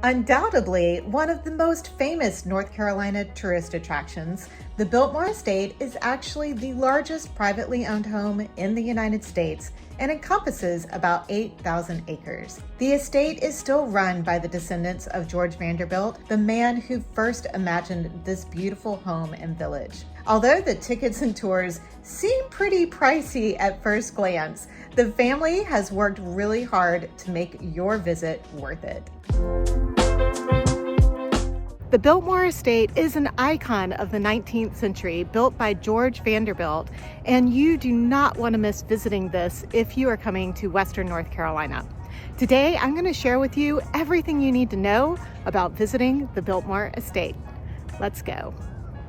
Undoubtedly, one of the most famous North Carolina tourist attractions, the Biltmore Estate is actually the largest privately owned home in the United States and encompasses about 8,000 acres. The estate is still run by the descendants of George Vanderbilt, the man who first imagined this beautiful home and village. Although the tickets and tours seem pretty pricey at first glance, the family has worked really hard to make your visit worth it. The Biltmore Estate is an icon of the 19th century, built by George Vanderbilt, and you do not want to miss visiting this if you are coming to Western North Carolina. Today, I'm going to share with you everything you need to know about visiting the Biltmore Estate. Let's go.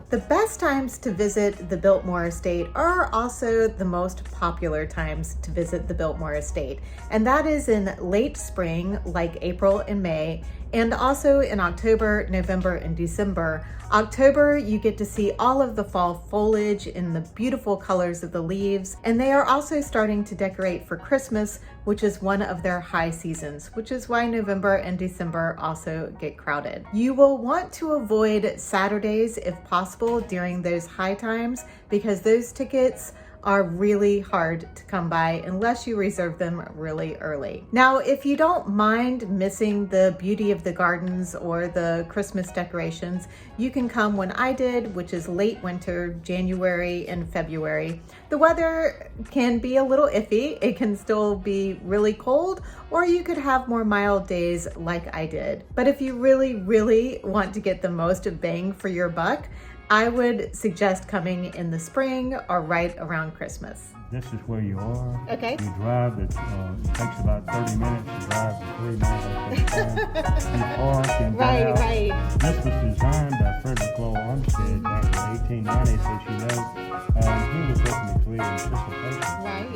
The best times to visit the Biltmore Estate are also the most popular times to visit the Biltmore Estate, and that is in late spring, like April and May, and also in October, November, and December. October, you get to see all of the fall foliage in the beautiful colors of the leaves, and they are also starting to decorate for Christmas, which is one of their high seasons, which is why November and December also get crowded. You will want to avoid Saturdays if possible during those high times, because those tickets are really hard to come by unless you reserve them really early. Now, if you don't mind missing the beauty of the gardens or the Christmas decorations, you can come when I did, which is late winter, January and February. The weather can be a little iffy. It can still be really cold, or you could have more mild days like I did. But if you really want to get the most bang for your buck, I would suggest coming in the spring or right around Christmas. This is where you are. Okay. You drive, it takes about 30 minutes to drive the 3 miles. You park and get out. Right. This was designed by Frederick Law Olmsted back in the 1890s, as you know. He was definitely clear anticipation. Right.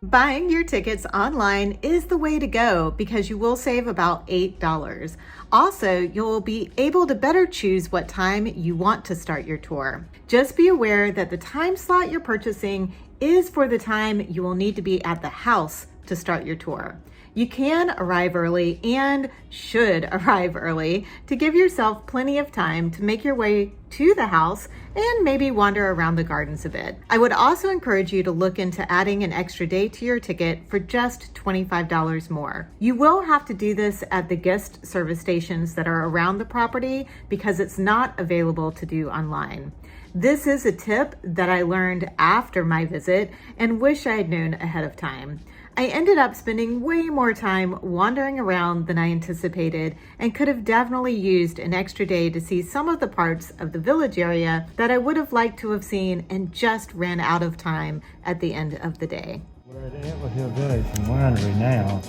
Buying your tickets online is the way to go because you will save about $8. Also, you'll be able to better choose what time you want to start your tour. Just be aware that the time slot you're purchasing is for the time you will need to be at the house to start your tour. You can arrive early and should arrive early to give yourself plenty of time to make your way to the house and maybe wander around the gardens a bit. I would also encourage you to look into adding an extra day to your ticket for just $25 more. You will have to do this at the guest service stations that are around the property because it's not available to do online. This is a tip that I learned after my visit and wish I had known ahead of time. I ended up spending way more time wandering around than I anticipated and could have definitely used an extra day to see some of the parts of the village area that I would have liked to have seen and just ran out of time at the end of the day. We're at Antler Hill Village and Winery now.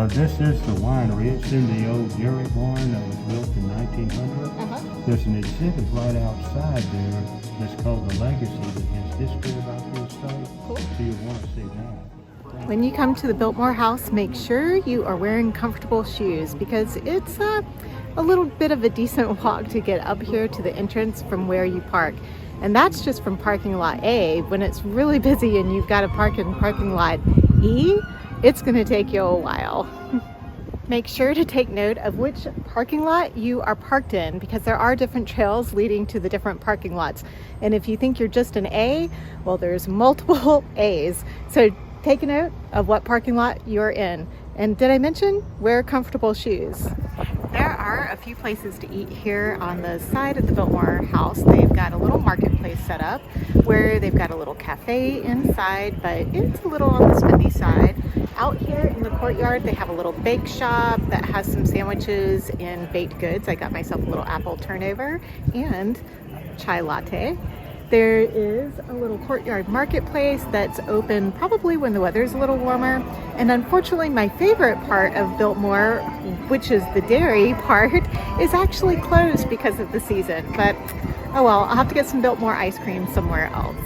This is the winery. It's in the old dairy barn that was built in 1900. There's an exhibit right outside there that's called The Legacy that has history about the estate. Cool. So you want to see that. When you come to the Biltmore house, make sure you are wearing comfortable shoes because it's a little bit of a decent walk to get up here to the entrance from where you park. And that's just from parking lot A. When it's really busy and you've got to park in parking lot E, it's going to take you a while. Make sure to take note of which parking lot you are parked in because there are different trails leading to the different parking lots. And if you think you're just an A, well, there's multiple A's. So take a note of what parking lot you're in. And did I mention wear comfortable shoes? There are a few places to eat here on the side of the Biltmore house. They've got a little marketplace set up where they've got a little cafe inside, but it's a little on the spendy side. Out here in the courtyard, they have a little bake shop that has some sandwiches and baked goods. I got myself a little apple turnover and chai latte. There is a little courtyard marketplace that's open probably when the weather's a little warmer. And unfortunately, my favorite part of Biltmore, which is the dairy part, is actually closed because of the season. But oh well, I'll have to get some Biltmore ice cream somewhere else.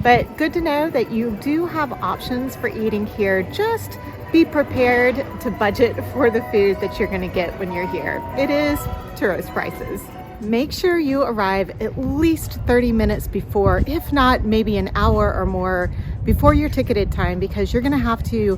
But good to know that you do have options for eating here. Just be prepared to budget for the food that you're going to get when you're here. It is tourist prices. Make sure you arrive at least 30 minutes before, if not maybe an hour or more before your ticketed time, because you're going to have to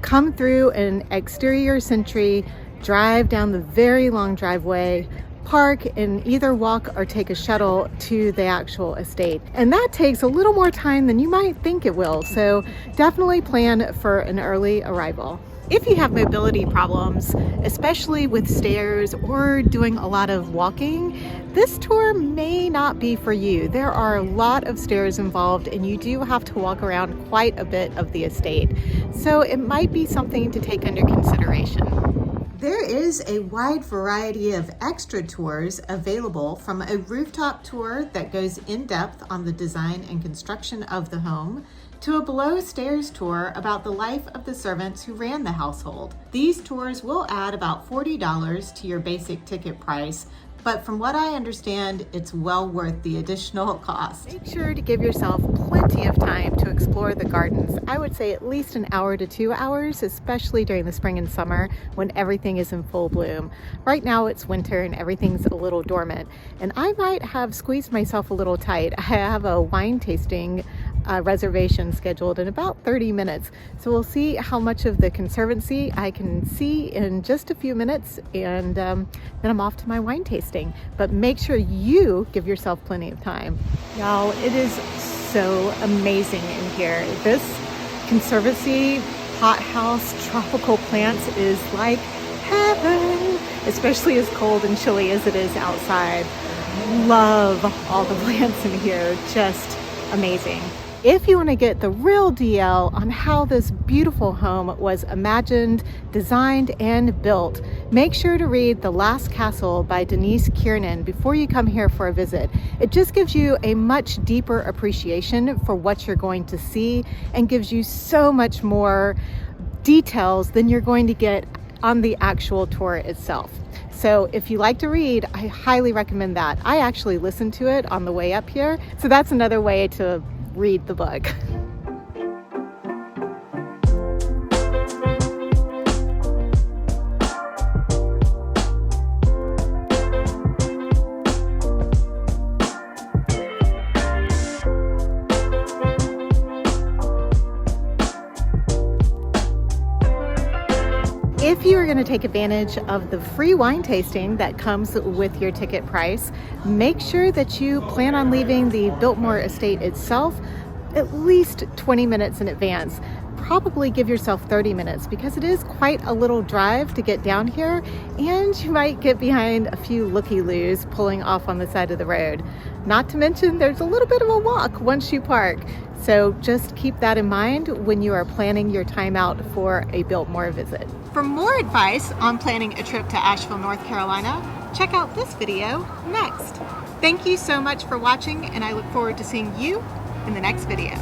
come through an exterior sentry drive down the very long driveway, park, and either walk or take a shuttle to the actual estate. And that takes a little more time than you might think it will, so definitely plan for an early arrival. If you have mobility problems, especially with stairs or doing a lot of walking, this tour may not be for you. There are a lot of stairs involved and you do have to walk around quite a bit of the estate. So it might be something to take under consideration. There is a wide variety of extra tours available, from a rooftop tour that goes in depth on the design and construction of the home, to a below stairs tour about the life of the servants who ran the household. These tours will add about $40 to your basic ticket price, but from what I understand, it's well worth the additional cost. Make sure to give yourself plenty of time to explore the gardens. I would say at least an hour to 2 hours, especially during the spring and summer when everything is in full bloom. Right now it's winter and everything's a little dormant, and I might have squeezed myself a little tight. I have a wine tasting reservation scheduled in about 30 minutes. So we'll see how much of the conservancy I can see in just a few minutes, and then I'm off to my wine tasting. But make sure you give yourself plenty of time. Y'all, it is so amazing in here. This conservancy hothouse tropical plants is like heaven, especially as cold and chilly as it is outside. Love all the plants in here, just amazing. If you want to get the real DL on how this beautiful home was imagined, designed, and built, make sure to read The Last Castle by Denise Kiernan before you come here for a visit. It just gives you a much deeper appreciation for what you're going to see and gives you so much more details than you're going to get on the actual tour itself. So if you like to read, I highly recommend that. I actually listened to it on the way up here, so that's another way to read the book. If you are going to take advantage of the free wine tasting that comes with your ticket price, make sure that you plan on leaving the Biltmore Estate itself at least 20 minutes in advance. Probably give yourself 30 minutes because it is quite a little drive to get down here, and you might get behind a few looky-loos pulling off on the side of the road. Not to mention there's a little bit of a walk once you park. So just keep that in mind when you are planning your time out for a Biltmore visit. For more advice on planning a trip to Asheville, North Carolina, check out this video next. Thank you so much for watching, and I look forward to seeing you in the next video.